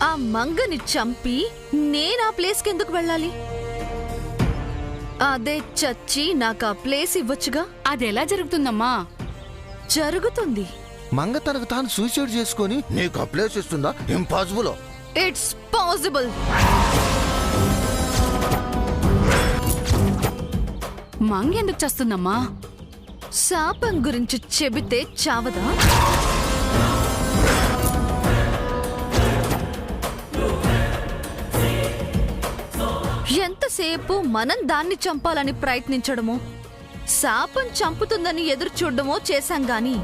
ఆ మంగని చంపి నేనా ప్లేస్కి ఎందుకు వెళ్ళాలి? అదే చచ్చి నాకు ఆ ప్లేస్ ఇవ్వచ్చుగా. అదెలా జరుగుతుందమ్మా? జరుగుతుంది. మంగ తనకు తాను సూసైడ్ చేసుకొని నీకు ఆ ప్లేస్ ఇస్తుందా? ఇంపాసిబుల్. It's possible. మంగ ఎందుకు చేస్తుందమ్మా? శాపం గురించి చెబితే చావదా? ఎంతసేపు మనం దాన్ని చంపాలని ప్రయత్నించడమో, శాపం చంపుతుందని ఎదురు చూడడమో చేశాం గాని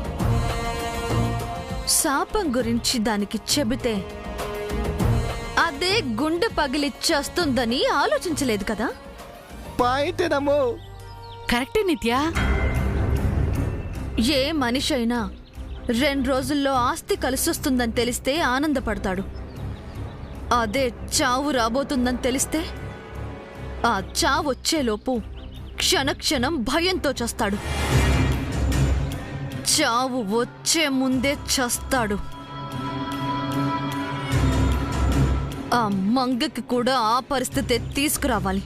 శాపం గురించి దానికి చెబితే అదే గుండె పగిలి చేస్తుందని ఆలోచించలేదు కదా. పాయింటేనమ్మో. కరెక్టే నిత్య. ఏ మనిషి అయినా 2 రోజుల్లో ఆస్తి కలిసొస్తుందని తెలిస్తే ఆనందపడతాడు. అదే చావు రాబోతుందని తెలిస్తే ఆ చావొచ్చేలోపు క్షణక్షణం భయంతో చస్తాడు. చావు వచ్చే ముందే చస్తాడు. ఆ మంగకి కూడా ఆ పరిస్థితే తీసుకురావాలి.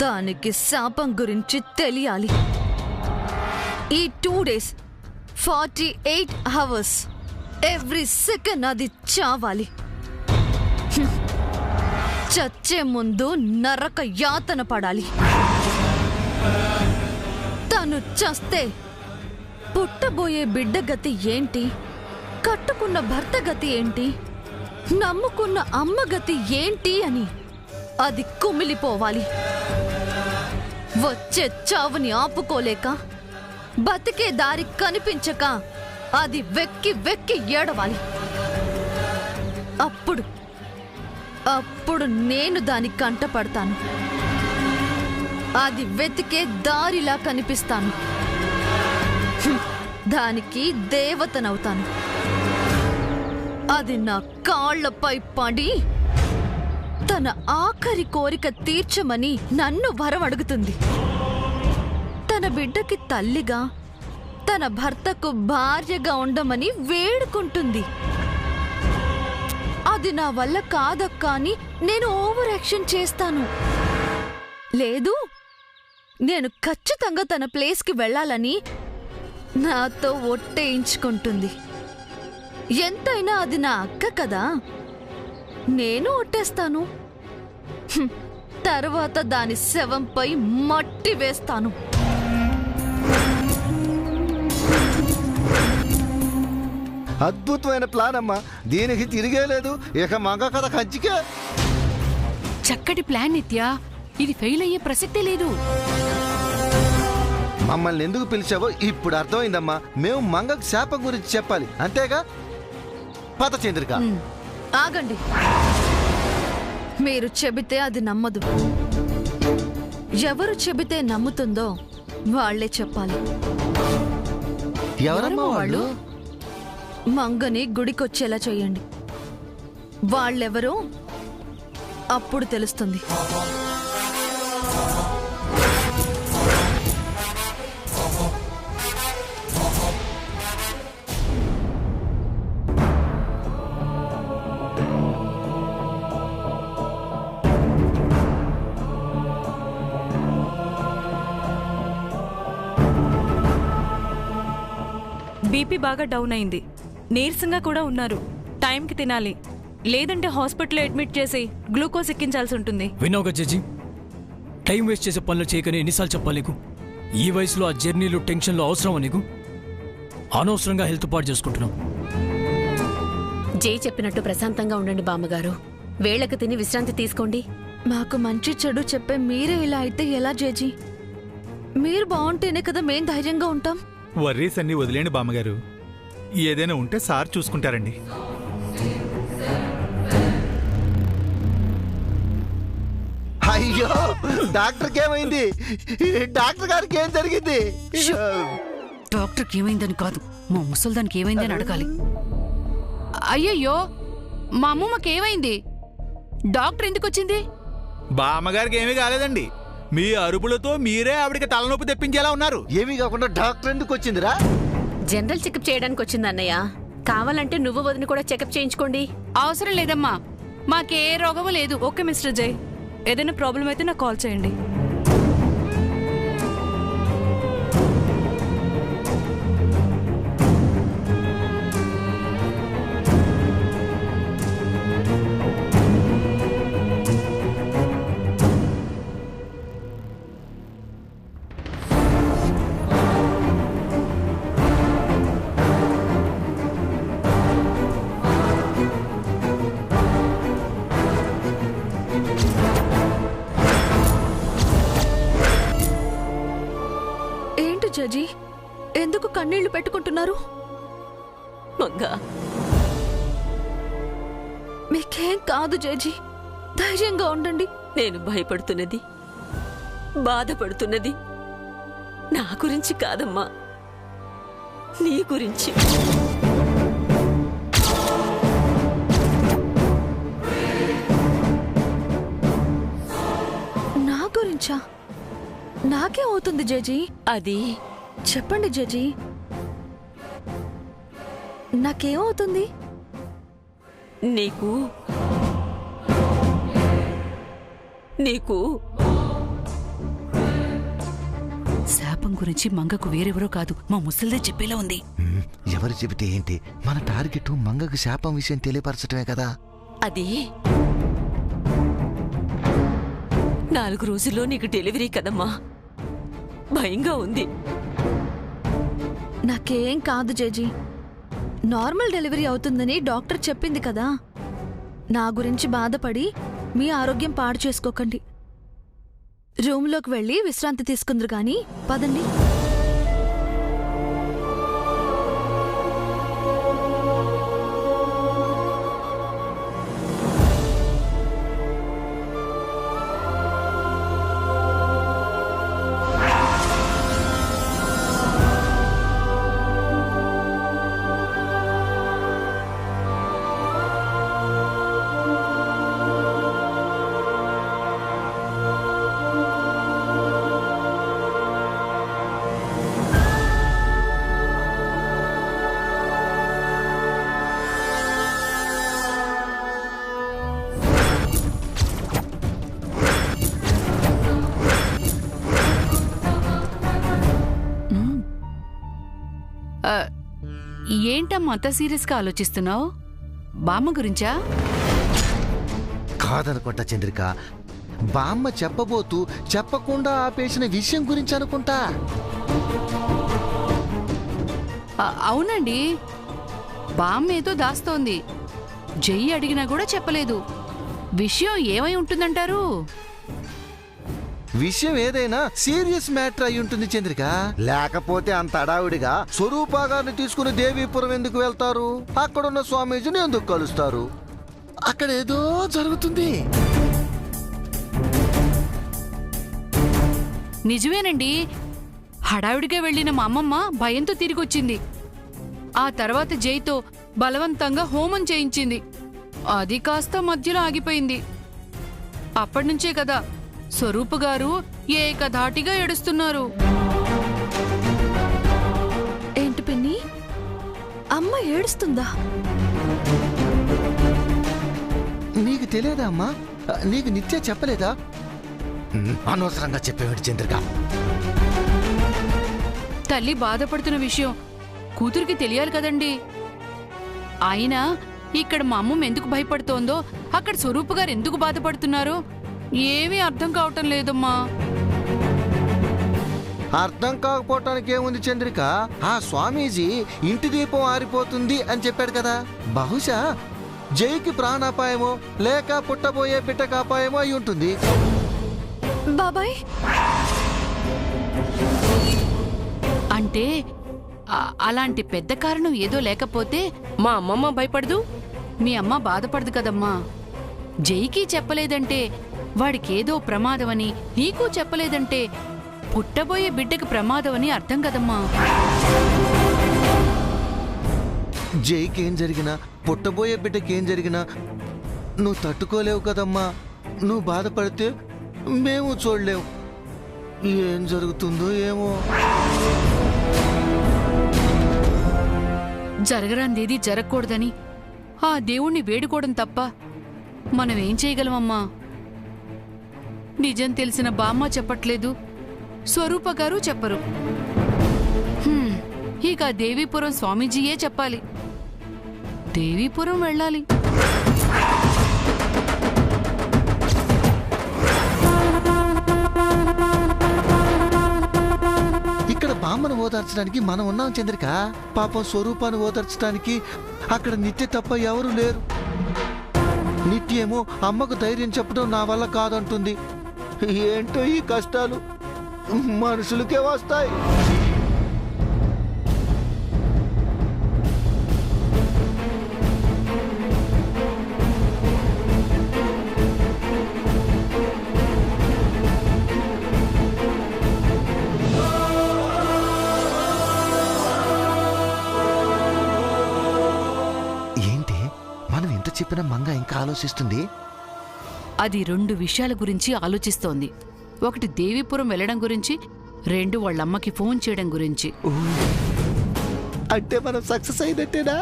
దానికి శాపం గురించి తెలియాలి. ఈ 2 days 48 hours ఎవ్రీ సెకండ్ అది చావాలి. చచ్చే ముందు నరక యాతన పడాలి. తను చస్తే పుట్టబోయే బిడ్డ గతి ఏంటి, కట్టుకున్న భర్త గతి ఏంటి, నమ్ముకున్న అమ్మ గతి ఏంటి అని అది కుమిలిపోవాలి. వచ్చే చావుని ఆపుకోలేక, బతికే దారి కనిపించక అది వెక్కి వెక్కి ఏడవాలి. అప్పుడు నేను దాని కంట పడతాను. అది వెతికే దారిలా కనిపిస్తాను. దానికి దేవతనవుతాను. అది నా కాళ్లపై పడి తన ఆఖరి కోరిక తీర్చమని నన్ను వరం అడుగుతుంది. తన బిడ్డకి తల్లిగా, తన భర్తకు భార్యగా ఉండమని వేడుకుంటుంది. అది నా వల్ల కాదక్క అని నేను ఓవర్ యాక్షన్ చేస్తాను. లేదు, నేను ఖచ్చితంగా తన ప్లేస్కి వెళ్ళాలని నాతో ఒట్టేయించుకుంటుంది. ఎంతైనా అది నా అక్క కదా, నేను ఒట్టేస్తాను. తర్వాత దాని శవంపై మట్టి వేస్తాను. అద్భుతమైన ప్లాన్ అమ్మా. దీనికి తిరిగే లేదు. ఇక మంగ కథ కంచికే. చక్కటి ప్లాన్ నిత్య. ఇది ఫెయిల్ అయ్యే ప్రసక్తే లేదు. మమ్మల్ని ఎందుకు పిలిచావో ఇప్పుడు అర్థమైందమ్మా. మేము మంగకు శాపం గురించి చెప్పాలి, అంతేగా? పద చంద్రిక. ఆగండి. మీరు చెబితే అది నమ్మదు. ఎవరు చెబితే నమ్ముతుందో వాళ్లే చెప్పాలి. ఎవరమ్మా వాళ్ళు? మంగని గుడికొచ్చేలా చెయ్యండి. వాళ్ళెవరో అప్పుడు తెలుస్తుంది. బీపీ బాగా డౌన్ అయింది. నీరసంగా కూడా ఉన్నారు. టైంకి తినాలి, లేదంటే హాస్పిటల్లో అడ్మిట్ చేసి గ్లూకోజ్ ఎక్కించాల్సి ఉంటుంది. విన్నావుగా జడ్జి, టైం వేస్ట్ చేసే పనులు చేయకని ఎన్నిసార్లు చెప్పాలి నీకు? ఈ వయసులో ఆ జర్నీలు, టెన్షన్లు అవసరమా నీకు? అనవసరంగా హెల్త్ పాటు చేసుకుంటున్నావు. జై చెప్పినట్టు ప్రశాంతంగా ఉండండి బామ్మగారు. వేళకు తిని విశ్రాంతి తీసుకోండి. మాకు మంచి చెడు చెప్పే మీరే ఇలా అయితే ఎలా జేజీ? మీరు బాగుంటేనే కదా మేం ధైర్యంగా ఉంటాం. వర్రీస్ అన్ని వదిలేండి బామ్మగారు. ఏదైనా ఉంటే సార్ చూసుకుంటారండి. అయ్యో, డాక్టర్కి ఏమైంది? డాక్టర్ గారికి ఏం జరిగింది? డాక్టర్కి ఏమైందని కాదు, మా ముసల్దానికి ఏమైందని అడగాలి. అయ్యయ్యో, మా అమ్మమ్మకి ఏమైంది? డాక్టర్ ఎందుకు వచ్చింది? బామ్మగారికి ఏమీ కాలేదండి. మీ అరుపులతో మీరే ఆవిడికి తలనొప్పి తెప్పించేలా ఉన్నారు. ఏమీ కాకుండా డాక్టర్ ఎందుకు వచ్చిందిరా? జనరల్ చెకప్ చేయడానికి వచ్చింది అన్నయ్య. కావాలంటే నువ్వు వదిన కూడా చెకప్ చేయించుకోండి. అవసరం లేదమ్మా, మాకే రోగము లేదు. ఓకే మిస్టర్ జై, ఏదైనా ప్రాబ్లం అయితే నాకు కాల్ చేయండి. ఏంటి జడ్జి, ఎందుకు కన్నీళ్లు పెట్టుకుంటున్నారు? మంగా, మీకేం కాదు జడ్జి, ధైర్యంగా ఉండండి. నేను భయపడుతున్నది, బాధపడుతున్నది నా గురించి కాదమ్మా, నీ గురించి. నా గురించా? నాకే అవుతుంది జడ్జి. అది చెప్పండి జడ్జి, నాకేమవుతుంది? నీకు నీకు శాపం గురించి మంగకు వేరెవరో కాదు, మా ముసలిదే చెప్పేలా ఉంది. ఎవరు చెబితే ఏంటి, మన టార్గెట్ మంగకు శాపం విషయం తెలియపరచటమే కదా. అది 4 రోజుల్లో నీకు డెలివరీ కదమ్మా, భయంగా ఉంది. నాకేం కాదు జడ్జి, నార్మల్ డెలివరీ అవుతుందని డాక్టర్ చెప్పింది కదా. నా గురించి బాధపడి మీ ఆరోగ్యం పాడు చేసుకోకండి. రూమ్లోకి వెళ్ళి విశ్రాంతి తీసుకుందరు గాని పదండి. ఏంటమ్మా అంత సీరియస్గా ఆలోచిస్తున్నావు? బామ్మ గురించా? కాదనుకుంటా చంద్రిక, బామ్మ చెప్పబోతూ చెప్పకుండా ఆపేసిన విషయం గురించి అనుకుంటా. అవునండి, బామ్మ ఏదో దాస్తోంది. జై అడిగినా కూడా చెప్పలేదు. విషయం ఏమై ఉంటుందంటారు? విషయం ఏదైనా సీరియస్ మ్యాటర్ అయి ఉంటుంది చంద్రిక. లేకపోతే అంత అడావుడిగా స్వరూపా గారిని తీసుకుని దేవీపురం ఎందుకు వెళ్తారు? అక్కడున్న స్వామీజీని ఎందుకు కలుస్తారు? అక్కడ ఏదో జరుగుతుంది. నిజమేనండి, హడావిడిగా వెళ్లిన మా అమ్మమ్మ భయంతో తిరిగొచ్చింది. ఆ తర్వాత జైతో బలవంతంగా హోమం చేయించింది. అది కాస్త మధ్యలో ఆగిపోయింది. అప్పటినుంచే కదా స్వరూప గారు ఏకధాటిగా ఏడుస్తున్నారు. ఏంటి పిన్ని, అమ్మ ఏడుస్తుందా? నీకు తెలియదా అమ్మా? నీకు నిత్య చెప్పలేదా? అనవసరంగా చెప్పేవాడు చంద్రిక. తల్లి బాధపడుతున్న విషయం కూతురికి తెలియాలి కదండి. అయినా ఇక్కడ మా అమ్మమ్మ ఎందుకు భయపడుతోందో, అక్కడ స్వరూప గారు ఎందుకు బాధపడుతున్నారో ఏమీ అర్థం కావటం లేదమ్మా. అర్థం కాకపోవటానికి ఏముంది చంద్రిక? ఆ స్వామీజీ ఇంటి దీపం ఆరిపోతుంది అని చెప్పాడు కదా. బహుశా జైకి ప్రాణాపాయమో లేక పుట్టబోయే బిడ్డకు అపాయమో అయి ఉంటుంది. బాబాయ్, అంటే అలాంటి పెద్ద కారణం ఏదో లేకపోతే మా అమ్మమ్మ భయపడదు, మీ అమ్మ బాధపడదు కదమ్మా. జైకి చెప్పలేదంటే వాడికేదో ప్రమాదమని, నీకు చెప్పలేదంటే పుట్టబోయే బిడ్డకు ప్రమాదమని అర్థం కదమ్మా. జైకి ఏం జరిగినా, పుట్టబోయే బిడ్డకి ఏం జరిగినా నువ్వు తట్టుకోలేవు కదమ్మా. నువ్వు బాధపడితే మేము చూడలేవు. ఏం జరుగుతుందో ఏమో. జరగరాందేది జరగకూడదని ఆ దేవుణ్ణి వేడుకోవడం తప్ప మనమేం చేయగలమమ్మా? నిజం తెలిసిన బామ్మ చెప్పట్లేదు, స్వరూప గారు చెప్పరు. ఇక దేవీపురం స్వామీజీయే చెప్పాలి. దేవీపురం వెళ్ళాలి. ఇక్కడ బామ్మను ఓదార్చడానికి మనం ఉన్నాం చంద్రిక. పాపం స్వరూపాన్ని ఓదార్చడానికి అక్కడ నిత్య తప్ప ఎవరు లేరు. నిత్యేమో అమ్మకు ధైర్యం చెప్పడం నా వల్ల కాదంటుంది. ఏంటో ఈ కష్టాలు మనుషులకే వస్తాయి. ఏంటి మనం ఎంత చెప్పినా మంగ ఇంకా ఆలోచిస్తుంది. అది 2 విషయాల గురించి ఆలోచిస్తోంది. ఒకటి దేవీపురం వెళ్ళడం గురించి, 2 వాళ్ళమ్మకి ఫోన్ చేయడం గురించి. అంటే మనం సక్సెస్ అయినట్టేనా?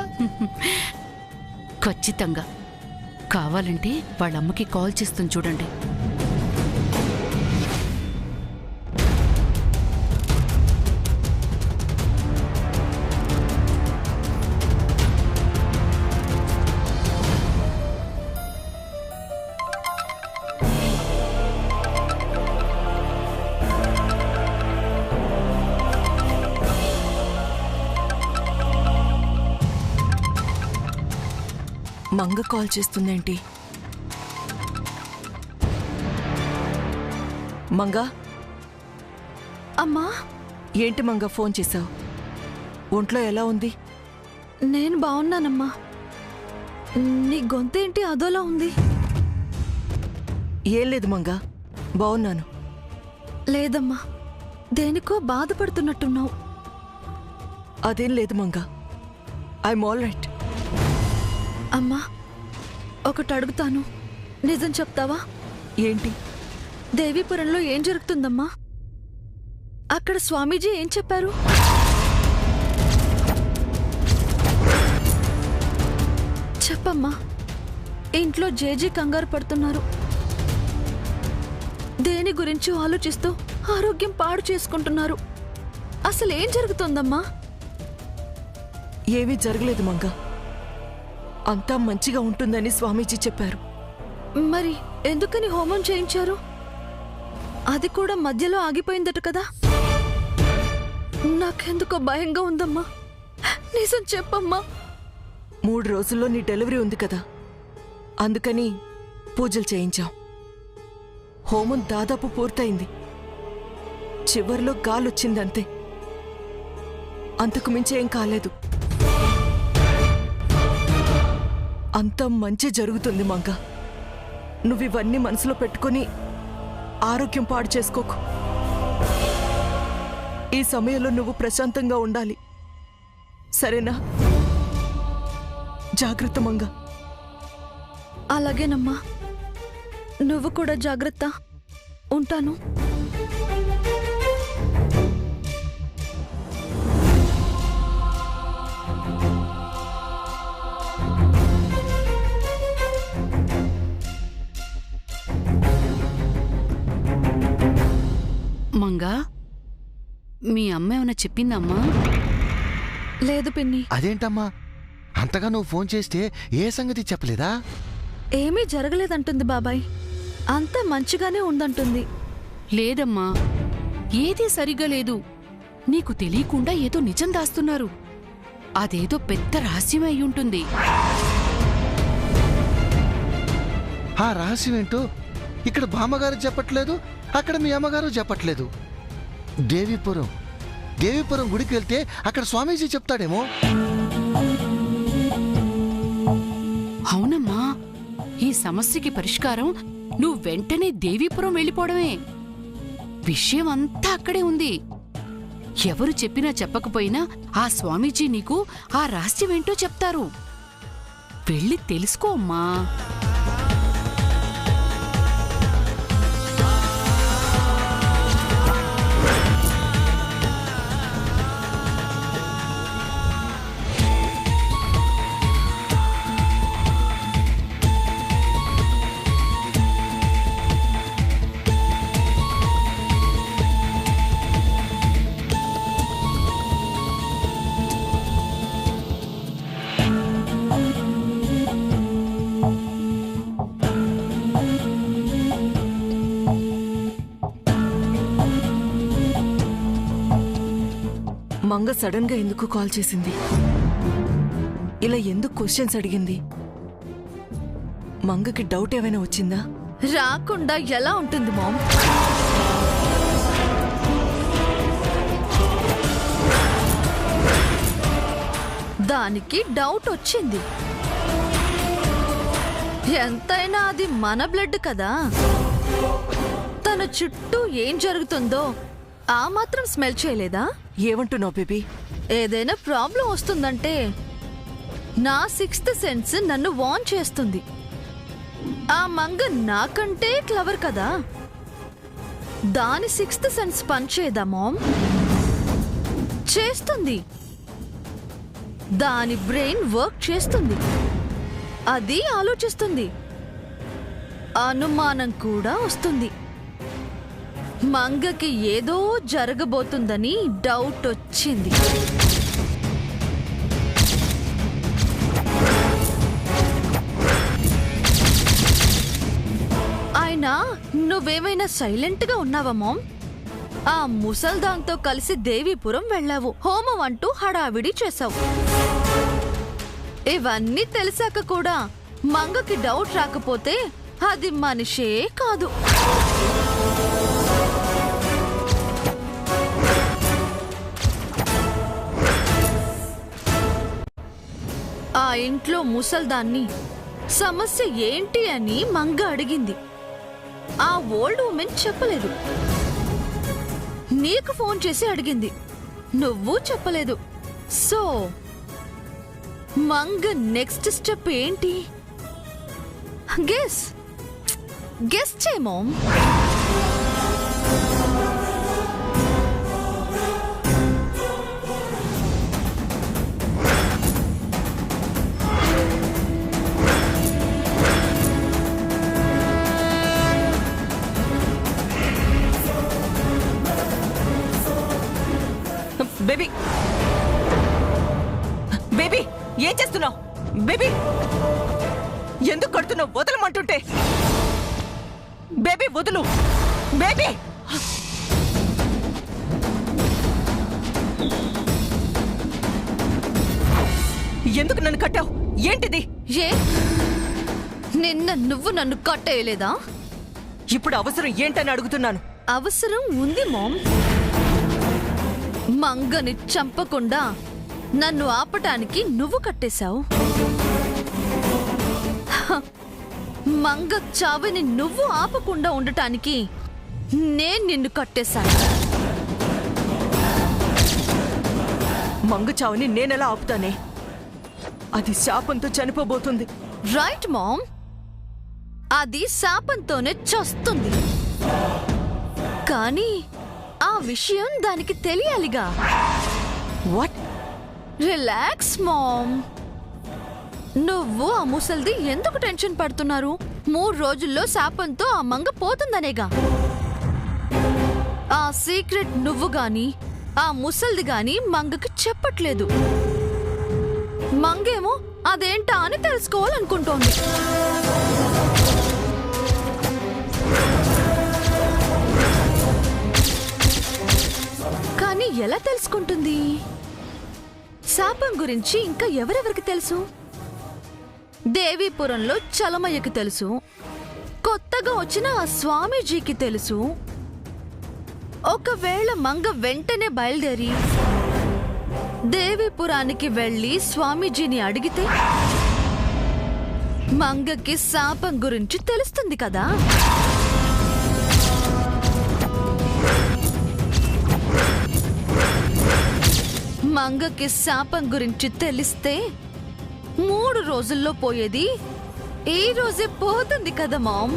ఖచ్చితంగా. కావాలంటే వాళ్ళమ్మకి కాల్ చేస్తుంది చూడండి. మంగ కాల్ చేస్తుందేంటి? మంగ, అమ్మా. ఏంటి మంగ ఫోన్ చేశావు? ఒంట్లో ఎలా ఉంది? నేను బాగున్నానమ్మా. నీ గొంతేంటి అదోలా ఉంది? ఏం లేదు మంగ, బాగున్నాను. లేదమ్మా, దేనికో బాధపడుతున్నట్టున్నావు. అదేం లేదు మంగ, ఐఎమ్ ఆల్ రైట్. అమ్మా, ఒకటి అడుగుతాను, నిజం చెప్తావా? ఏంటి? దేవీపురంలో ఏం జరుగుతుందమ్మా? అక్కడ స్వామీజీ ఏం చెప్పారు? చెప్పమ్మా. ఇంట్లో జేజీ కంగారు పడుతున్నారు. దేని గురించి ఆలోచిస్తూ ఆరోగ్యం పాడు చేసుకుంటున్నారు. అసలు ఏం జరుగుతుందమ్మా? ఏమీ జరగలేదు మంగ, అంతా మంచిగా ఉంటుందని స్వామీజీ చెప్పారు. మరి ఎందుకని హోమం చేయించారు? అది కూడా మధ్యలో ఆగిపోయిందట కదా. నాకెందుకో భయంగా ఉందమ్మా. నిజం చెప్పమ్మా. 3 రోజుల్లో నీ డెలివరీ ఉంది కదా, అందుకని పూజలు చేయించాం. హోమం దాదాపు పూర్తయింది. చివర్లో గాలొచ్చిందంతే, అంతకు మించి ఏం కాలేదు. అంత మంచి జరుగుతుంది మంగ. నువ్వివన్నీ మనసులో పెట్టుకుని ఆరోగ్యం పాడు చేసుకోకు. ఈ సమయంలో నువ్వు ప్రశాంతంగా ఉండాలి, సరేనా? జాగ్రత్త మంగ. అలాగేనమ్మా, నువ్వు కూడా జాగ్రత్త. ఉంటాను. మంగా, మీ అమ్మ ఏమైనా చెప్పిందమ్మా? లేదు పిన్ని. అదేంటమ్మా, అంతగా నువ్వు ఫోన్ చేస్తే ఏ సంగతి చెప్పలేదా? ఏమీ జరగలేదంటుంది బాబాయ్. అంతా మంచిగానే ఉందంటుంది. లేదమ్మా, ఏదీ సరిగ్గా లేదు. నీకు తెలియకుండా ఏదో నిజం దాస్తున్నారు. అదేదో పెద్ద రహస్యమే అయ్యుంటుంది. ఆ రహస్యం ఏంటో ఇక్కడ బామ్మగారు చెప్పట్లేదు, అక్కడ మీ అమ్మగారు చెప్పట్లేదు. దేవీపురం గుడికి వెళ్తే అక్కడ స్వామీజీ చెప్తాడేమో. అవునమ్మా, ఈ సమస్యకి పరిష్కారం నువ్వు వెంటనే దేవీపురం వెళ్ళిపోవడమే. విషయం అంతా అక్కడే ఉంది. ఎవరు చెప్పినా చెప్పకపోయినా ఆ స్వామీజీ నీకు ఆ రహస్యమేంటో చెప్తారు. వెళ్ళి తెలుసుకో అమ్మా. మంగ సడన్ గా ఎందుకు కాల్ చేసింది? ఇలా ఎందుకు క్వశ్చన్స్ అడిగింది? మంగకి డౌట్ ఏమైనా వచ్చిందా? రాకుండా ఎలా ఉంటుంది మామ్? దానికి డౌట్ వచ్చింది. ఎంతైనా అది మన బ్లడ్ కదా. తన చుట్టూ ఏం జరుగుతుందో ఆ మాత్రం స్మెల్ చేయలేదా? ఏమంటున్నావు బేబీ? ఏదైనా ప్రాబ్లం వస్తుందంటే నా 6th సెన్స్ నన్ను వార్న్ చేస్తుంది. ఆ మంగ నాకంటే క్లవర్ కదా. దాని 6th సెన్స్ పనిచేయదా మామ్? చేస్తుంది. దాని బ్రెయిన్ వర్క్ చేస్తుంది. అది ఆలోచిస్తుంది. అనుమానం కూడా వస్తుంది. మంగకి ఏదో జరగబోతుందని డౌట్ వచ్చింది. అయినా నువ్వేమైనా సైలెంట్గా ఉన్నావా మామ్? ఆ ముసల్దాంతో కలిసి దేవీపురం వెళ్ళావు. హోమం అంటూ హడావిడి చేశావు. ఇవన్నీ తెలిసాక కూడా మంగకి డౌట్ రాకపోతే అది మనిషే కాదు. ఆ ఇంట్లో ముసల్దాన్ని సమస్య ఏంటి అని మంగ అడిగింది. ఆ ఓల్డ్ ఉమెన్ చెప్పలేదు. నీకు ఫోన్ చేసి అడిగింది. నువ్వు చెప్పలేదు. సో మంగ నెక్స్ట్ స్టెప్ ఏంటి? గెస్ చేయమో. బేబీ, బేబీ ఏం చేస్తున్నావు? బేబీ ఎందుకు కొడుతున్నావు? వదలమంటుంటే. బేబీ వదులు. బేబీ ఎందుకు నన్ను కట్టావు? ఏంటిది? ఏ నిన్న నువ్వు నన్ను కట్టేయలేదా? ఇప్పుడు అవసరం ఏంటని అడుగుతున్నాను. అవసరం ఉంది మామ్. మంగని చంపకుండా నన్ను ఆపటానికి నువ్వు కట్టేశావు. మంగ చావుని నువ్వు ఆపకుండా ఉండటానికి నేను నిన్ను కట్టేశాను. మంగ చావుని నేనెలా ఆపుతానే? అది శాపంతో చనిపోబోతుంది. Right ma'am. అది శాపంతోనే చస్తుంది. కానీ ఆ విషయం దానికి తెలియాలిగా. వాట్? Relax ma'am. నువ్వు ఆ ముసల్ది ఎందుకు టెన్షన్ పడుతున్నారు? 3 రోజుల్లో శాపంతో ఆ మంగ పోతుందనేగా. ఆ సీక్రెట్ నువ్వు గాని ఆ ముసల్ది గాని మంగకి చెప్పట్లేదు. మంగేమో అదేంటా అని తెలుసుకోవాలనుకుంటోంది. కానీ ఎలా తెలుసుకుంటుంది? శాపం గురించి ఇంకా ఎవరెవరికి తెలుసు? దేవీపురంలో చలమయ్యకి తెలుసు. కొత్తగా వచ్చిన ఆ స్వామీజీకి తెలుసు. ఒకవేళ మంగ వెంటనే బయలుదేరి దేవీపురానికి వెళ్లి స్వామీజీని అడిగితే మంగకి శాపం గురించి తెలుస్తుంది కదా. మంగకి శాపం గురించి తెలిస్తే 3 రోజుల్లో పోయేది ఈ రోజే పోతుంది కదా మామ్.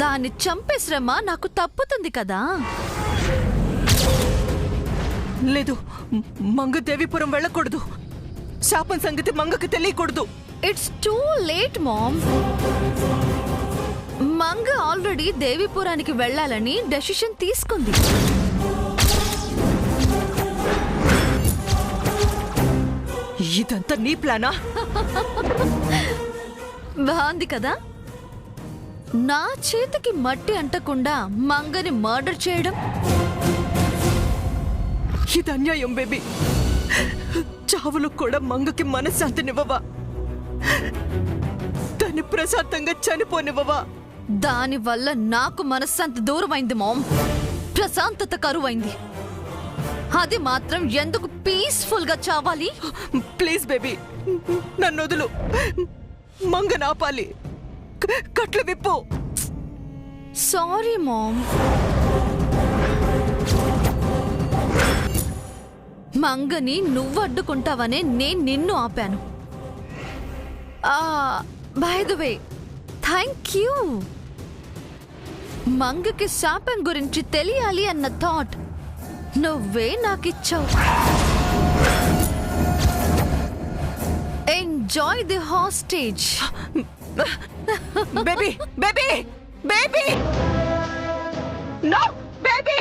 దాన్ని చంపే శ్రమ నాకు తప్పుతుంది కదా. లేదు, మంగ దేవీపురం వెళ్ళకూడదు. శాపం సంగతి మంగకి తెలియకూడదు. It's too late mom. Manga already దేవీపురానికి వెళ్ళాలని డెసిషన్ తీసుకుంది. ఇదంతా నీ ప్లానా? బాగుంది కదా. నా చేతికి మట్టి అంటకుండా మంగని మర్డర్ చేయడం. ఇది అన్యాయం బేబీ. చావులో కూడా మంగకి మనశ్శాంతినివ్వవా? దాన్ని ప్రశాంతంగా చనిపోనివ్వవా? దానివల్ల నాకు మనశ్శాంతి దూరమైంది మామ్. ప్రశాంతత కరువైంది. అది మాత్రం ఎందుకు పీస్ఫుల్ గా చావాలి? ప్లీజ్ బేబీ, నన్ను వదులు. మంగని ఆపాలి. కట్లు విప్పు. Sorry ma'am. మంగని నువ్వు అడ్డుకుంటావనే నేను నిన్ను ఆపాను. By the way, thank you. మంగకి శాపం గురించి తెలియాలి అన్న థాట్ నువ్వే నాకిచ్చావు. Enjoy the hostage. Baby, baby, baby, no baby.